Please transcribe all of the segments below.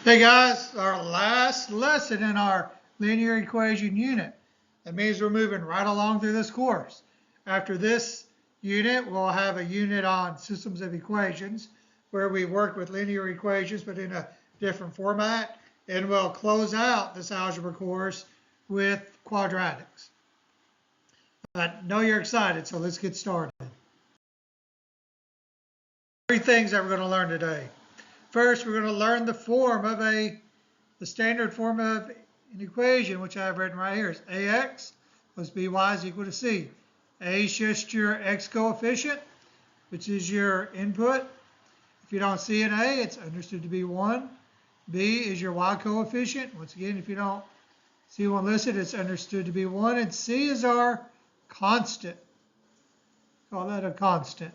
Hey guys, our last lesson in our linear equation unit. That means we're moving right along through this course. After this unit, we'll have a unit on systems of equations where we work with linear equations but in a different format. And we'll close out this algebra course with quadratics. I know you're excited, so let's get started. Three things that we're going to learn today. First, we're going to learn the standard form of an equation, which I have written right here, is ax plus by is equal to c. A is just your x coefficient, which is your input. If you don't see an A, it's understood to be 1. B is your y coefficient. Once again, if you don't see one listed, it's understood to be 1. And C is our constant. Call that a constant.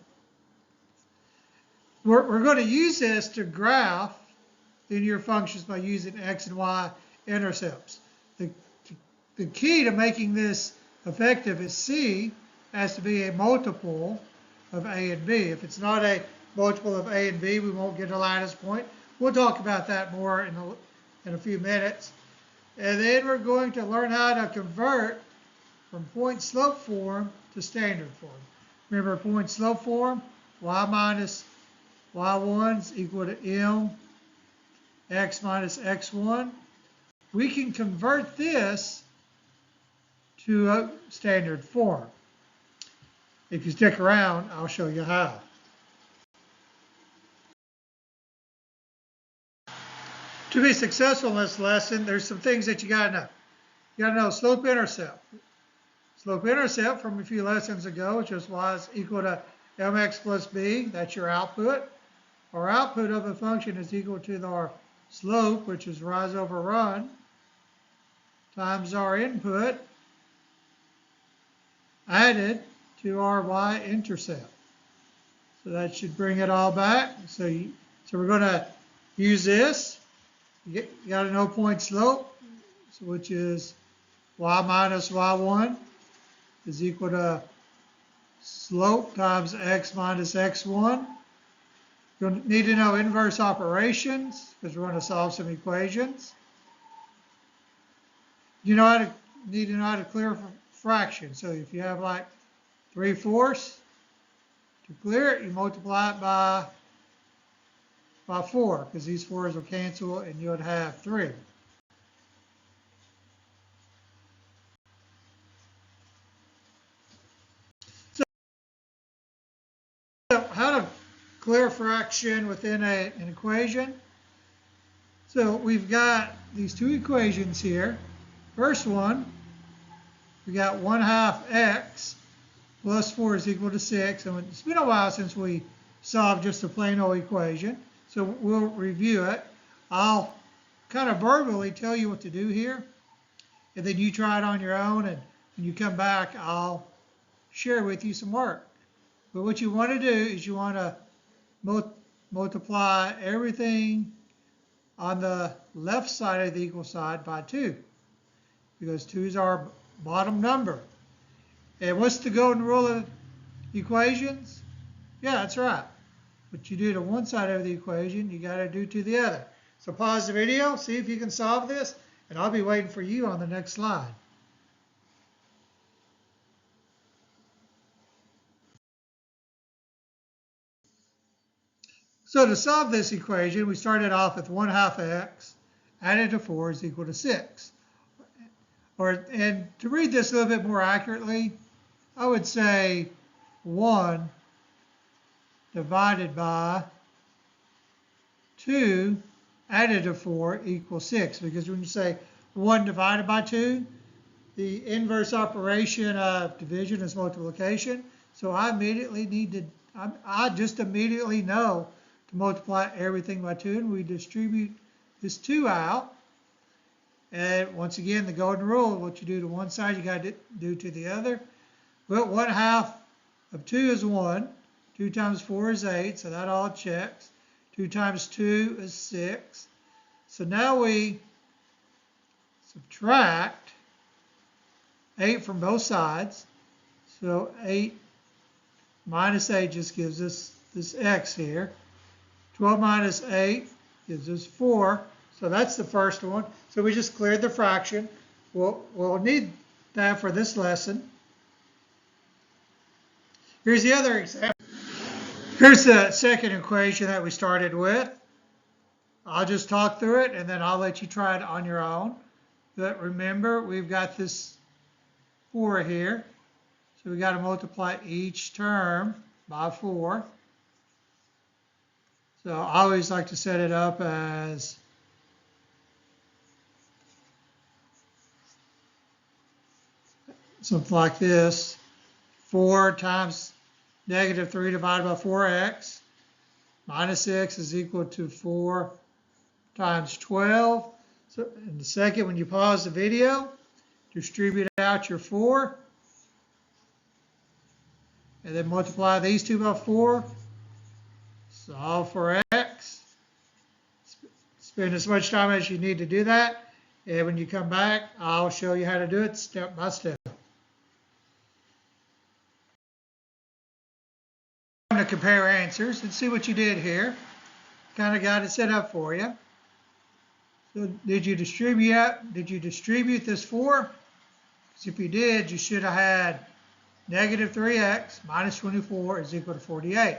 We're going to use this to graph linear functions by using x and y intercepts. The key to making this effective is C has to be a multiple of A and B. If it's not a multiple of A and B, we won't get a lattice point. We'll talk about that more in a few minutes. And then we're going to learn how to convert from point slope form to standard form. Remember point slope form, y minus y1 is equal to m x minus x1. We can convert this to a standard form. If you stick around, I'll show you how. To be successful in this lesson, there's some things that you got to know. You got to know slope-intercept. Slope-intercept from a few lessons ago, which is y is equal to mx plus b. That's your output. Our output of a function is equal to our slope, which is rise over run, times our input, added to our y-intercept. So that should bring it all back. So we're going to use this. You got to know point slope, which is y minus y1 is equal to slope times x minus x1. You'll need to know inverse operations because we're going to solve some equations. You need to know how to clear fraction. So if you have like 3/4, to clear it, you multiply it by 4 because these 4s will cancel and you would have 3. So how to clear fraction within an equation. So we've got these two equations here. First one, we got 1/2 x plus 4 is equal to 6. And it's been a while since we solved just a plain old equation. So we'll review it. I'll kind of verbally tell you what to do here. And then you try it on your own. And when you come back, I'll share with you some work. But what you want to do is you want to multiply everything on the left side of the equal sign by 2. Because 2 is our bottom number. And what's the golden rule of equations? Yeah, that's right. What you do to one side of the equation, you got to do to the other. So pause the video, see if you can solve this, and I'll be waiting for you on the next slide. So to solve this equation, we started off with 1/2 x added to 4 is equal to 6. And to read this a little bit more accurately, I would say 1 divided by 2 added to 4 equals 6. Because when you say 1 divided by 2, the inverse operation of division is multiplication. So I just immediately know to multiply everything by 2, and we distribute this 2 out. And once again, the golden rule, what you do to one side, you got to do to the other. Well, 1/2 of 2 is 1. 2 times 4 is 8, so that all checks. 2 times 2 is 6. So now we subtract 8 from both sides. So 8 minus 8 just gives us this x here. 12 minus 8 gives us 4. So that's the first one. So we just cleared the fraction. We'll need that for this lesson. Here's the other example. Here's the second equation that we started with. I'll just talk through it and then I'll let you try it on your own. But remember, we've got this 4 here. So we got to multiply each term by 4. So I always like to set it up as something like this. 4 times negative 3 divided by 4x minus x is equal to 4 times 12. So in the second, when you pause the video, distribute out your 4. And then multiply these two by 4. Solve for x. Spend as much time as you need to do that. And when you come back, I'll show you how to do it step by step. To compare answers and see what you did here. Kind of got it set up for you. So did you distribute this 4? Because if you did, you should have had negative 3x minus 24 is equal to 48.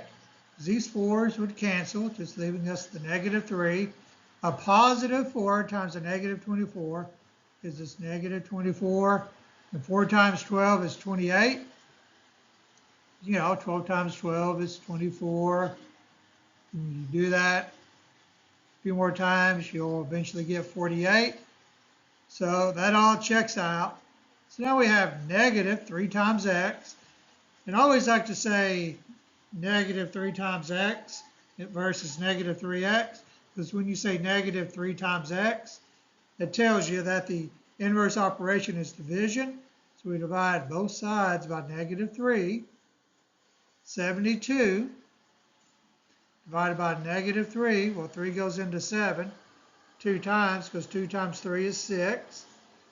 These 4s would cancel, just leaving us the negative 3. A positive 4 times a negative 24 is this negative 24. And 4 times 12 is 28. You know, 12 times 12 is 24. When you do that a few more times, you'll eventually get 48. So that all checks out. So now we have negative 3 times x. And I always like to say negative 3 times x versus negative 3x. Because when you say negative 3 times x, it tells you that the inverse operation is division. So we divide both sides by negative 3. 72 divided by negative 3, well, 3 goes into 7 2 times, because 2 times 3 is 6.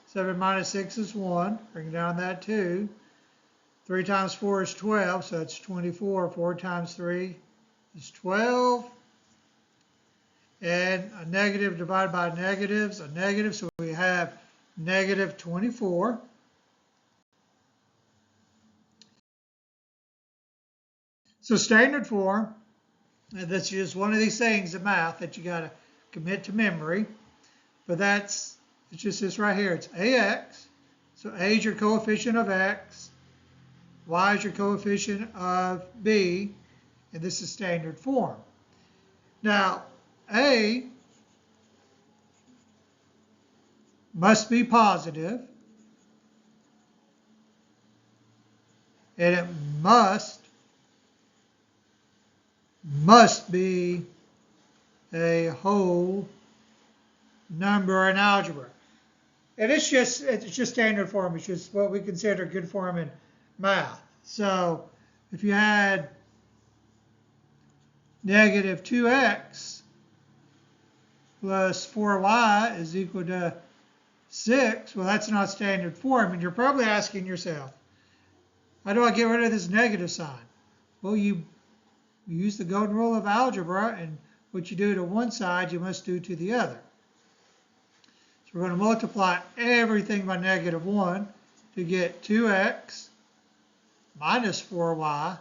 7 minus 6 is 1. Bring down that 2. 3 times 4 is 12, so it's 24. 4 times 3 is 12. And a negative divided by negatives, a negative, so we have negative 24. So standard form, and that's just one of these things in math that you got to commit to memory. But it's just this right here. It's ax. So a is your coefficient of x. Y is your coefficient of b. And this is standard form. Now, a must be positive, and it must be a whole number in algebra. And it's just standard form. It's just what we consider good form in math. So if you had negative 2x plus 4y is equal to 6, well, that's not standard form. And you're probably asking yourself, how do I get rid of this negative sign? Well, you use the golden rule of algebra, and what you do to one side, you must do to the other. So we're going to multiply everything by negative 1 to get 2x minus 4y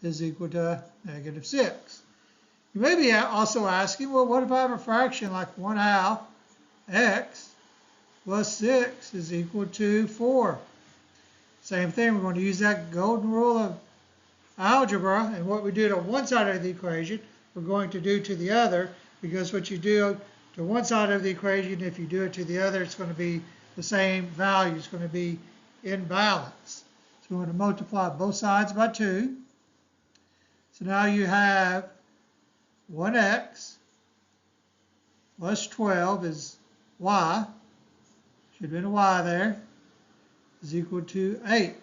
is equal to negative 6. You may be also asking, well, what if I have a fraction like 1/2 x plus 6 is equal to 4? Same thing, we're going to use that golden rule of algebra, and what we do to one side of the equation, we're going to do to the other, because what you do to one side of the equation, if you do it to the other, it's going to be the same value. It's going to be in balance. So we're going to multiply both sides by 2. So now you have 1x plus 12 is y, should have been a y there, is equal to 8.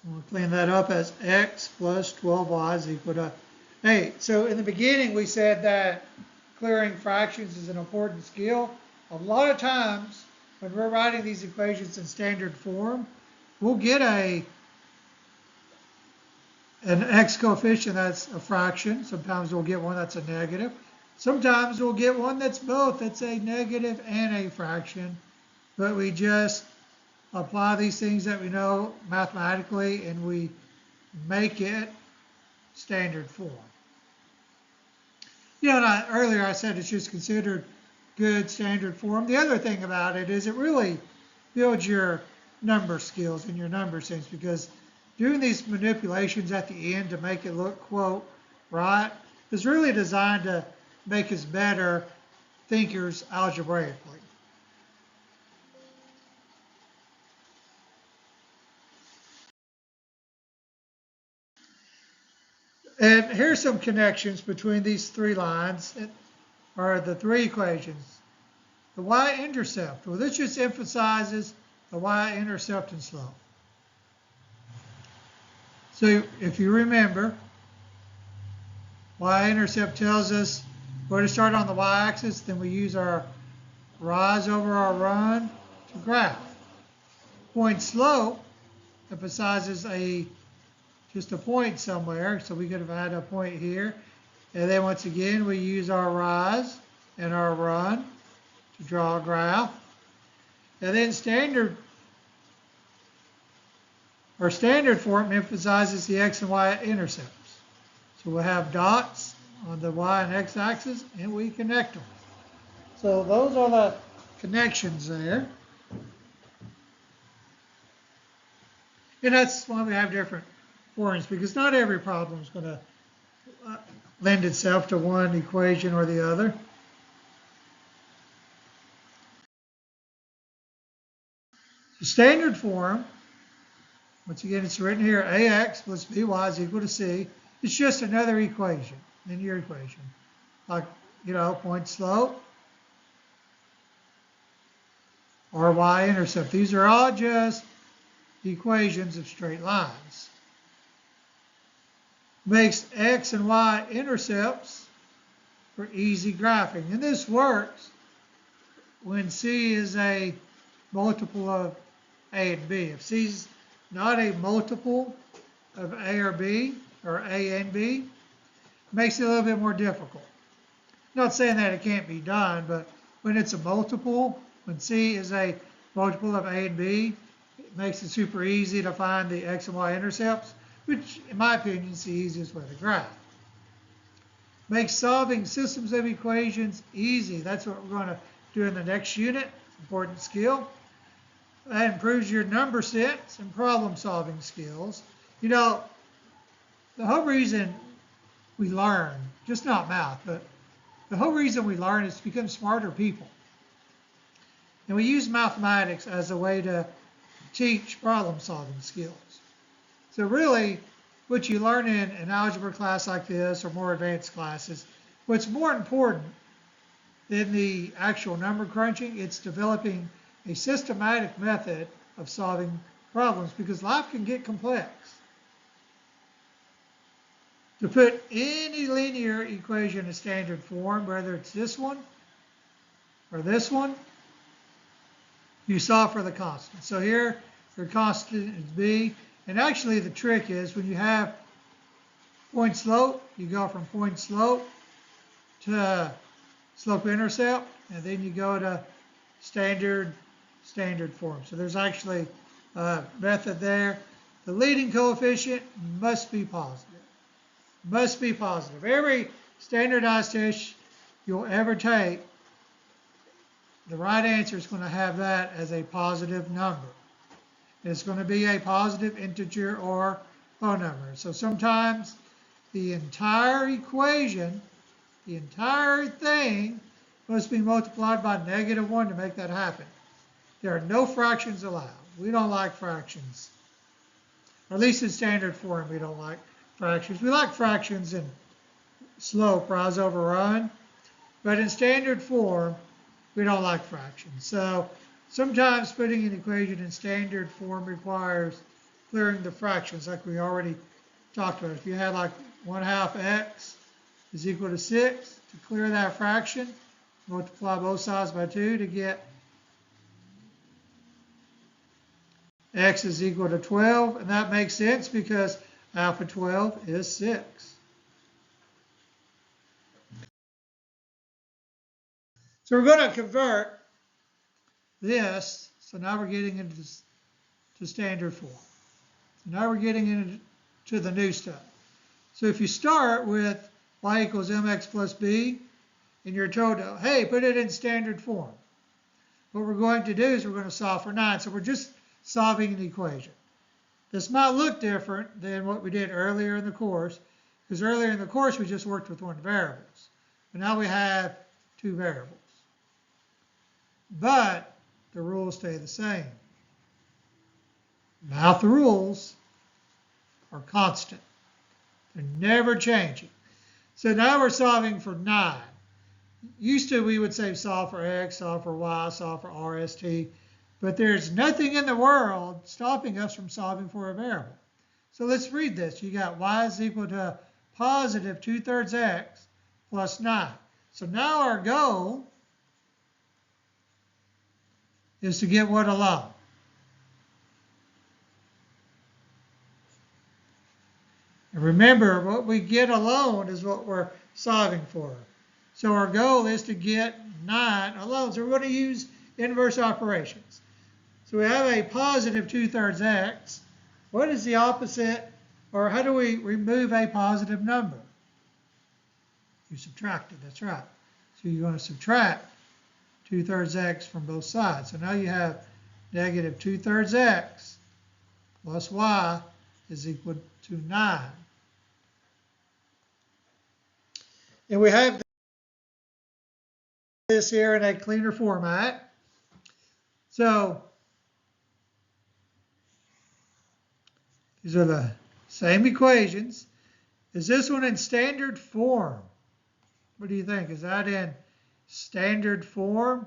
We'll clean that up as x plus 12y is equal to 8. So in the beginning we said that clearing fractions is an important skill. A lot of times when we're writing these equations in standard form, we'll get an x coefficient that's a fraction. Sometimes we'll get one that's a negative. Sometimes we'll get one that's both. It's a negative and a fraction, but we just apply these things that we know mathematically and we make it standard form. You know, earlier I said it's just considered good standard form. The other thing about it is it really builds your number skills and your number sense, because doing these manipulations at the end to make it look, quote, right, is really designed to make us better thinkers algebraically. And here's some connections between these three lines, or the three equations. The y-intercept, well, this just emphasizes the y-intercept and slope. So if you remember, y-intercept tells us where to start on the y-axis, then we use our rise over our run to graph. Point slope emphasizes just a point somewhere, so we could have had a point here. And then once again, we use our rise and our run to draw a graph. And then standard form emphasizes the x and y intercepts. So we'll have dots on the y and x axis, and we connect them. So those are the connections there. And that's why we have different forms, because not every problem is going to lend itself to one equation or the other. The standard form, once again, it's written here, ax plus by is equal to c. It's just another equation, linear equation. Like, point slope or y-intercept. These are all just equations of straight lines. Makes x and y intercepts for easy graphing. And this works when c is a multiple of a and b. If c is not a multiple of a or b, or a and b, it makes it a little bit more difficult. Not saying that it can't be done, but when it's a multiple, when c is a multiple of a and b, it makes it super easy to find the x and y intercepts, which, in my opinion, is the easiest way to graph. Makes solving systems of equations easy. That's what we're going to do in the next unit. Important skill. That improves your number sense and problem-solving skills. The whole reason we learn, just not math, but the whole reason we learn is to become smarter people. And we use mathematics as a way to teach problem-solving skills. So really, what you learn in an algebra class like this or more advanced classes, what's more important than the actual number crunching, it's developing a systematic method of solving problems, because life can get complex. To put any linear equation in standard form, whether it's this one or this one, you solve for the constant. So here, the constant is b. And actually, the trick is when you have point slope, you go from point slope to slope-intercept, and then you go to standard form. So there's actually a method there. The leading coefficient must be positive. Must be positive. Every standardized test you'll ever take, the right answer is going to have that as a positive number. It's going to be a positive integer or whole number. So sometimes the entire equation, the entire thing, must be multiplied by -1 to make that happen. There are no fractions allowed. We don't like fractions. Or at least in standard form, we don't like fractions. We like fractions in slope, rise over run. But in standard form, we don't like fractions. So sometimes putting an equation in standard form requires clearing the fractions, like we already talked about. If you had like 1/2 x is equal to 6, to clear that fraction, multiply both sides by 2 to get x is equal to 12. And that makes sense because alpha 12 is 6. So we're going to convert this. So now we're getting into to standard form. So now we're getting into the new stuff. So if you start with y equals mx plus b, and you're told, hey, put it in standard form. What we're going to do is we're going to solve for 9. So we're just solving an equation. This might look different than what we did earlier in the course, because earlier in the course we just worked with one variable. But now we have 2 variables. But the rules stay the same. Math rules are constant. They're never changing. So now we're solving for 9. Used to we would say solve for x, solve for y, solve for RST, but there's nothing in the world stopping us from solving for a variable. So let's read this. You got y is equal to positive 2/3 x plus 9. So now our goal is to get what alone? And remember, what we get alone is what we're solving for. So our goal is to get 9 alone. So we're going to use inverse operations. So we have a positive 2/3 x. What is the opposite, or how do we remove a positive number? You subtract it, that's right. So you're going to subtract 2/3 x from both sides. So now you have negative 2/3 x plus y is equal to 9. And we have this here in a cleaner format. So these are the same equations. Is this one in standard form? What do you think? Is that in standard form?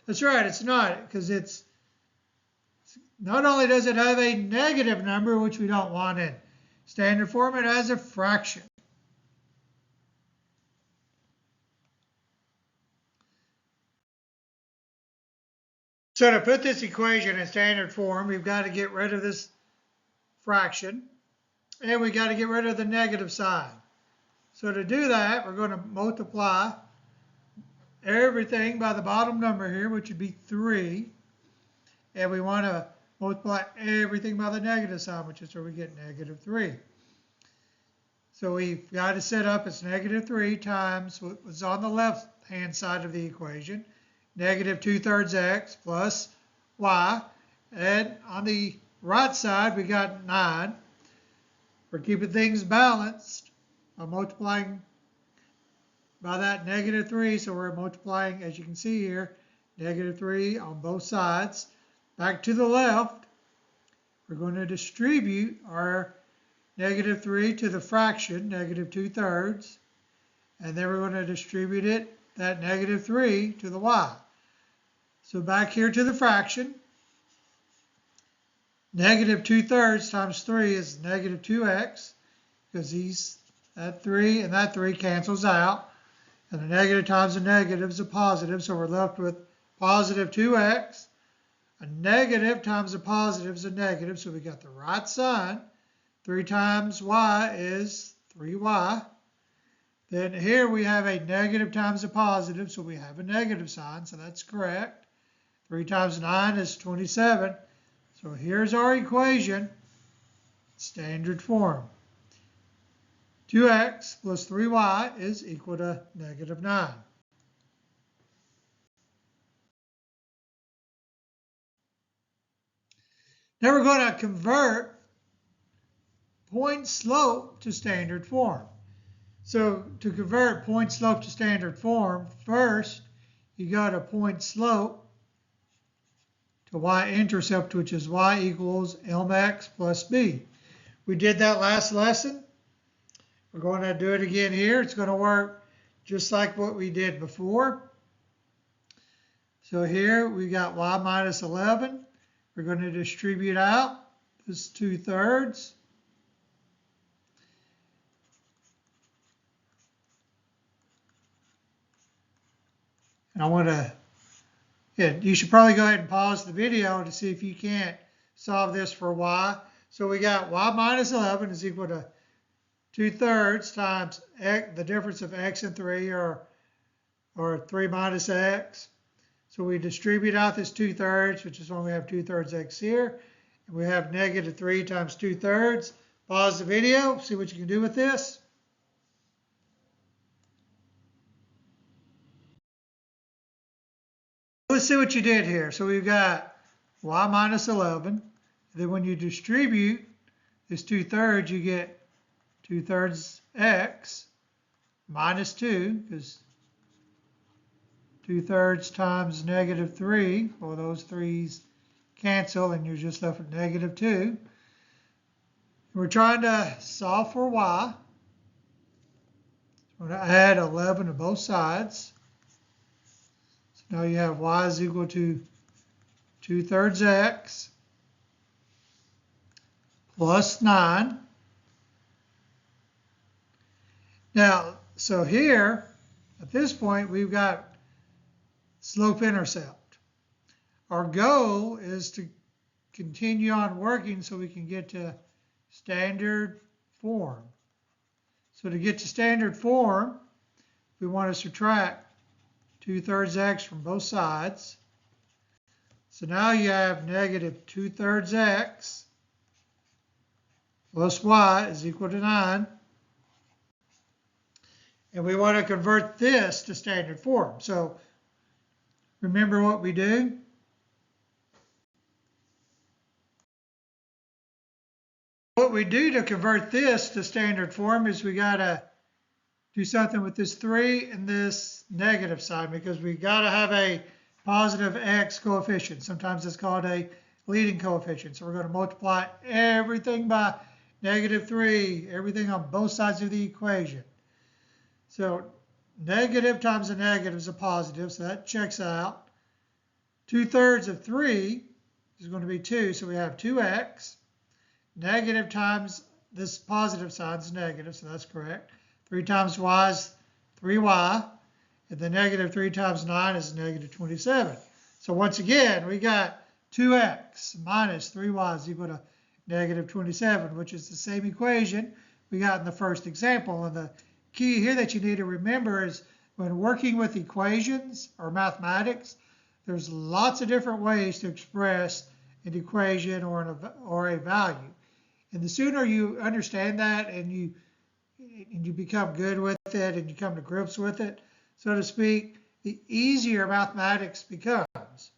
That's right, it's not, because it's not only does it have a negative number, which we don't want in standard form, it has a fraction. So to put this equation in standard form, we've got to get rid of this fraction, and we've got to get rid of the negative sign. So to do that, we're going to multiply everything by the bottom number here, which would be 3. And we want to multiply everything by the negative sign, which is where we get negative 3. So we've got to set up as negative 3 times what was on the left-hand side of the equation, negative 2/3 x plus y. And on the right side, we got 9. We're keeping things balanced by multiplying by that negative 3. So we're multiplying, as you can see here, negative 3 on both sides. Back to the left, we're going to distribute our negative 3 to the fraction, negative 2/3. And then we're going to distribute it, that negative 3, to the y. So back here to the fraction, negative 2/3 times 3 is negative 2x, because that 3 and that 3 cancels out. And a negative times a negative is a positive, so we're left with positive 2x. A negative times a positive is a negative, so we got the right sign. 3 times y is 3y. Then here we have a negative times a positive, so we have a negative sign, so that's correct. 3 times 9 is 27. So here's our equation, standard form. 2x plus 3y is equal to negative 9. Now we're going to convert point slope to standard form. So to convert point slope to standard form, first you go to point slope to y-intercept, which is y equals mx plus b. We did that last lesson. We're going to do it again here. It's going to work just like what we did before. So here we got y minus 11. We're going to distribute out this 2/3. And I want to, you should probably go ahead and pause the video to see if you can't solve this for y. So we got y minus 11 is equal to 2/3 times x, the difference of x and 3, or or 3 minus x. So we distribute out this 2/3, which is why we have 2/3 x here. And we have negative 3 times 2/3. Pause the video, see what you can do with this. Let's see what you did here. So we've got y minus 11. Then when you distribute this 2/3, you get 2/3 x minus 2, because 2/3 times negative 3, well, those 3's cancel, and you're just left with negative 2. We're trying to solve for y. We're going to add 11 to both sides. So now you have y is equal to 2/3 x plus 9. Now, so here, at this point, we've got slope-intercept. Our goal is to continue on working so we can get to standard form. So to get to standard form, we want to subtract 2/3 x from both sides. So now you have negative 2/3 x plus y is equal to 9. And we want to convert this to standard form. So remember what we do? What we do to convert this to standard form is we got to do something with this 3 and this negative sign, because we got to have a positive x coefficient. Sometimes it's called a leading coefficient. So we're going to multiply everything by negative 3, everything on both sides of the equation. So negative times a negative is a positive, so that checks out. 2/3 of 3 is going to be 2, so we have 2x. Negative times this positive sign is negative, so that's correct. 3 times y is 3y, and the negative 3 times 9 is negative 27. So once again, we got 2x minus 3y is equal to negative 27, which is the same equation we got in the first example. And the key here that you need to remember is when working with equations or mathematics, there's lots of different ways to express an equation or a value. And the sooner you understand that and you become good with it and you come to grips with it, so to speak, the easier mathematics becomes.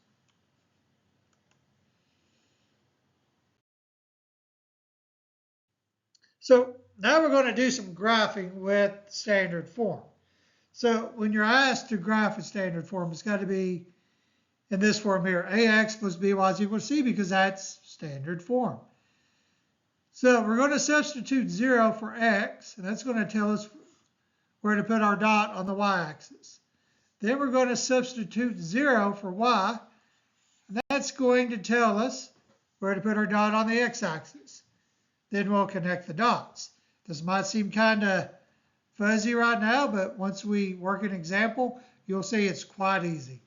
So now we're going to do some graphing with standard form. So when you're asked to graph in standard form, it's got to be in this form here, ax plus by is equal to c, because that's standard form. So we're going to substitute 0 for x, and that's going to tell us where to put our dot on the y-axis. Then we're going to substitute 0 for y, and that's going to tell us where to put our dot on the x-axis. Then we'll connect the dots. This might seem kind of fuzzy right now, but once we work an example, you'll see it's quite easy.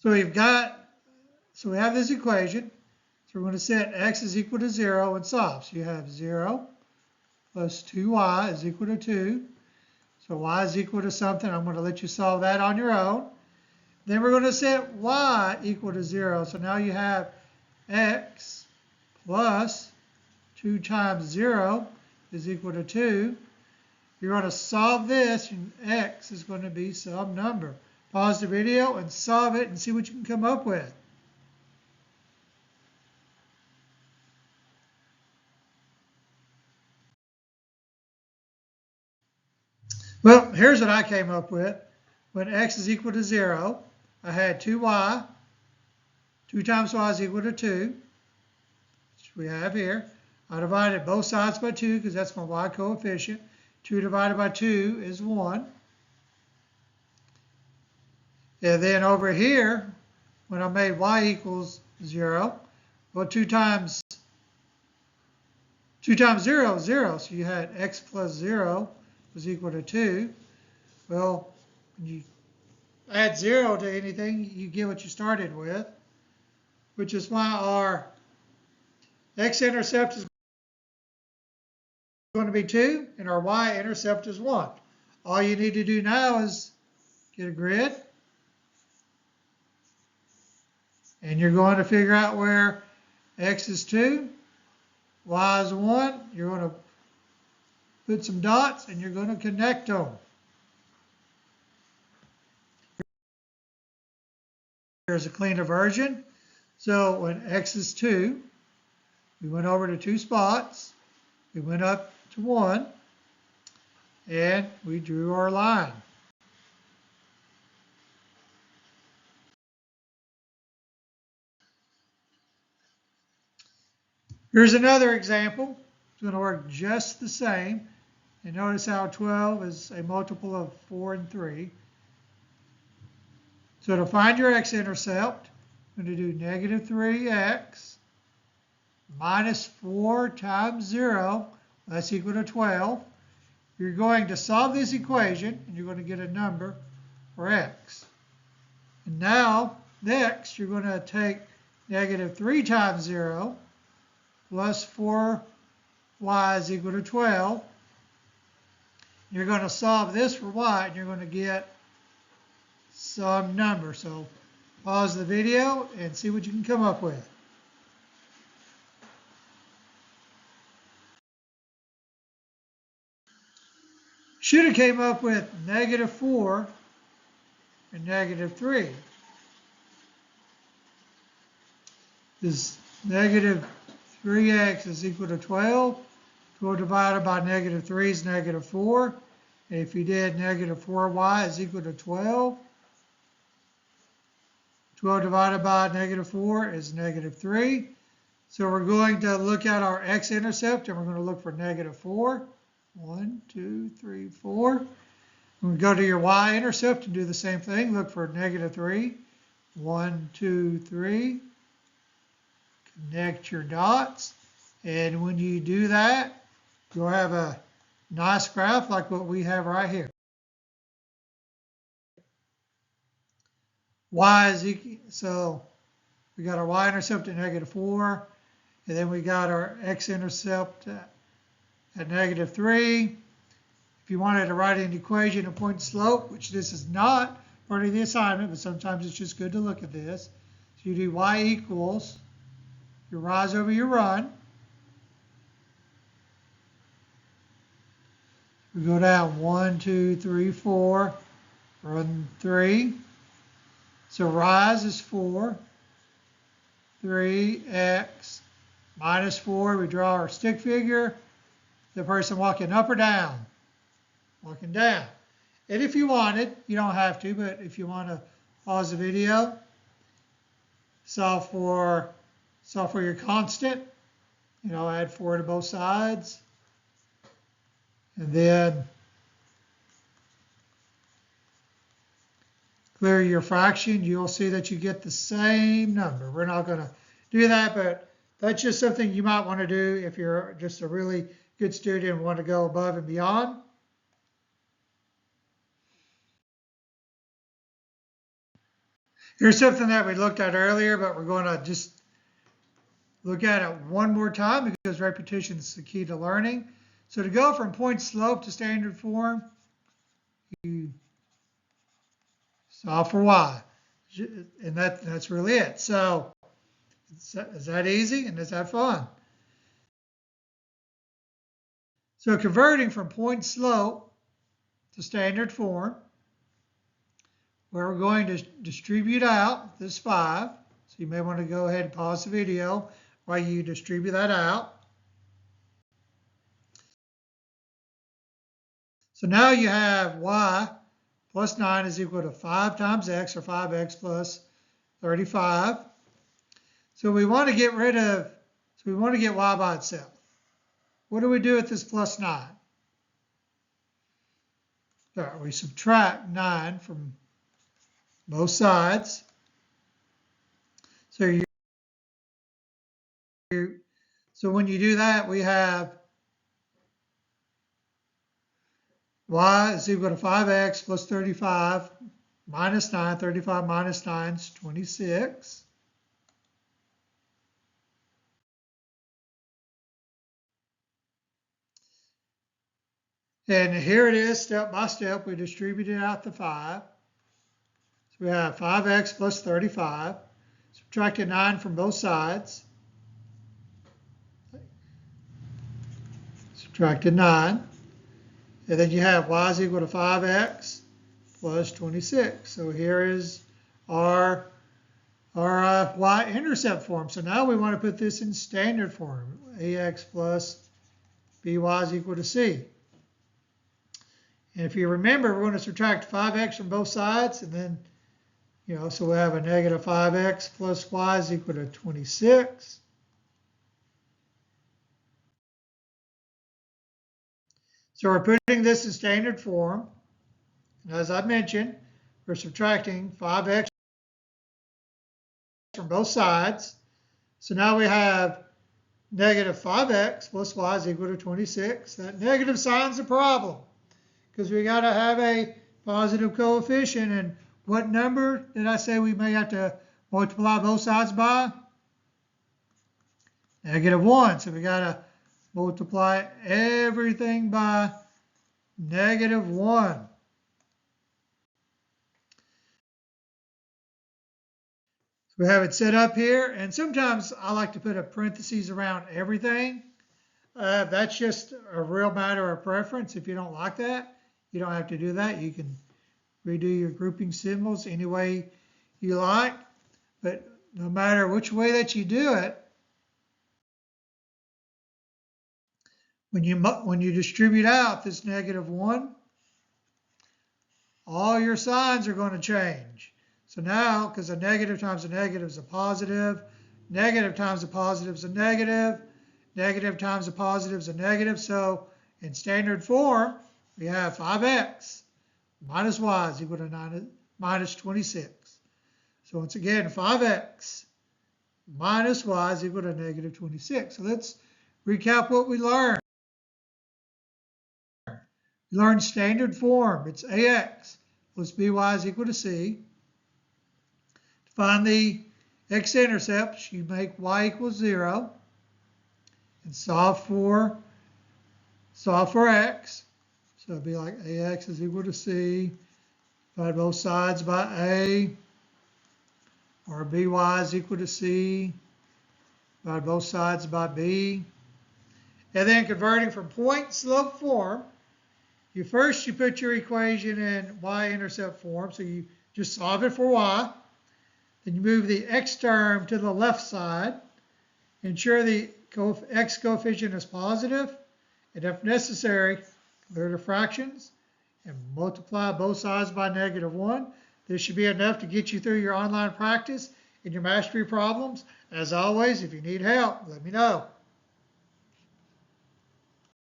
So we have this equation. So we're going to set x is equal to 0 and solve. So you have 0 plus 2y is equal to 2. So y is equal to something. I'm going to let you solve that on your own. Then we're going to set y equal to 0. So now you have x plus 2 times 0 is equal to 2. You're going to solve this, and x is going to be some number. Pause the video and solve it and see what you can come up with. Well, here's what I came up with. When x is equal to 0, I had 2y. 2 times y is equal to 2, which we have here. I divided both sides by 2 because that's my y coefficient. 2 divided by 2 is 1. And then over here, when I made y equals 0, well, 2 times 0 is 0. So you had x plus 0 was equal to 2. Well, when you add 0 to anything, you get what you started with, which is why our x-intercept is going to be 2, and our y-intercept is 1. All you need to do now is get a grid, and you're going to figure out where x is 2, y is 1. You're going to put some dots, and you're going to connect them. Here's a cleaner version. So when x is 2, we went over to 2 spots, we went up to 1, and we drew our line. Here's another example. It's going to work just the same. And notice how 12 is a multiple of 4 and 3. So to find your x-intercept, I'm going to do negative 3x minus 4 times 0. That's equal to 12. You're going to solve this equation, and you're going to get a number for x. And now, next, you're going to take negative 3 times 0 plus 4y is equal to 12. You're going to solve this for y, and you're going to get some number. So pause the video and see what you can come up with. Should have came up with negative 4 and negative 3. This negative 3x is equal to 12. 12 divided by negative 3 is negative 4. And if you did negative 4y is equal to 12. 12 divided by negative 4 is negative 3. So we're going to look at our x-intercept, and we're going to look for negative 4. 1, 2, 3, 4. We go to your y-intercept and do the same thing. Look for negative 3. 1, 2, 3. Connect your dots. And when you do that, you'll have a nice graph like what we have right here. Y is equal, so we got our y-intercept at negative 4, and then we got our x-intercept at negative 3. If you wanted to write an equation of point slope, which this is not part of the assignment, but sometimes it's just good to look at this. So you do y equals your rise over your run. We go down 1, 2, 3, 4, run 3. So rise is 4, 3x minus 4. We draw our stick figure. The person walking up or down? Walking down. And if you wanted, you don't have to, but if you want to pause the video, solve for your constant, add 4 to both sides. And then clear your fraction, you'll see that you get the same number. We're not going to do that, but that's just something you might want to do if you're just a really good student and want to go above and beyond. Here's something that we looked at earlier, but we're going to just look at it one more time because repetition is the key to learning. So to go from point slope to standard form, you solve for y. And that's really it. So is that easy and is that fun? So converting from point slope to standard form, where we're going to distribute out this 5. So you may want to go ahead and pause the video while you distribute that out. So now you have y plus 9 is equal to 5 times x, or 5x plus 35. So we want to get y by itself. What do we do with this plus 9? We subtract 9 from both sides. So when you do that, we have y is equal to 5x plus 35 minus 9. 35 minus 9 is 26. And here it is, step by step. We distribute it out to 5. So we have 5x plus 35. Subtracted 9 from both sides. Subtracted 9. And then you have y is equal to 5x plus 26. So here is our y-intercept form. So now we want to put this in standard form. ax plus by is equal to c. And if you remember, we're going to subtract 5x from both sides, and then, so we have a negative 5x plus y is equal to 26. So we're putting this in standard form. As I mentioned, we're subtracting 5x from both sides. So now we have negative 5x plus y is equal to 26. That negative sign's a problem because we got to have a positive coefficient. And what number did I say we may have to multiply both sides by? Negative 1. So we got to multiply everything by negative 1. We have it set up here, and sometimes I like to put a parentheses around everything. That's just a real matter of preference. If you don't like that, you don't have to do that. You can redo your grouping symbols any way you like, but no matter which way that you do it, when you distribute out this negative 1, all your signs are going to change. So now, because a negative times a negative is a positive, negative times a positive is a negative, negative times a positive is a negative. So in standard form, we have 5x minus y is equal to minus 26. So once again, 5x minus y is equal to negative 26. So let's recap what we learned. We learned standard form. It's ax plus by is equal to c. To find the x-intercepts, you make y equals 0 and solve for x. So it'd be like ax is equal to c, divide both sides by a, or by is equal to c, divide both sides by b. And then converting from point slope form, you put your equation in y-intercept form, so you just solve it for y. Then you move the x term to the left side, ensure the x coefficient is positive, and if necessary, convert to fractions and multiply both sides by negative 1. This should be enough to get you through your online practice and your mastery problems. As always, if you need help, let me know.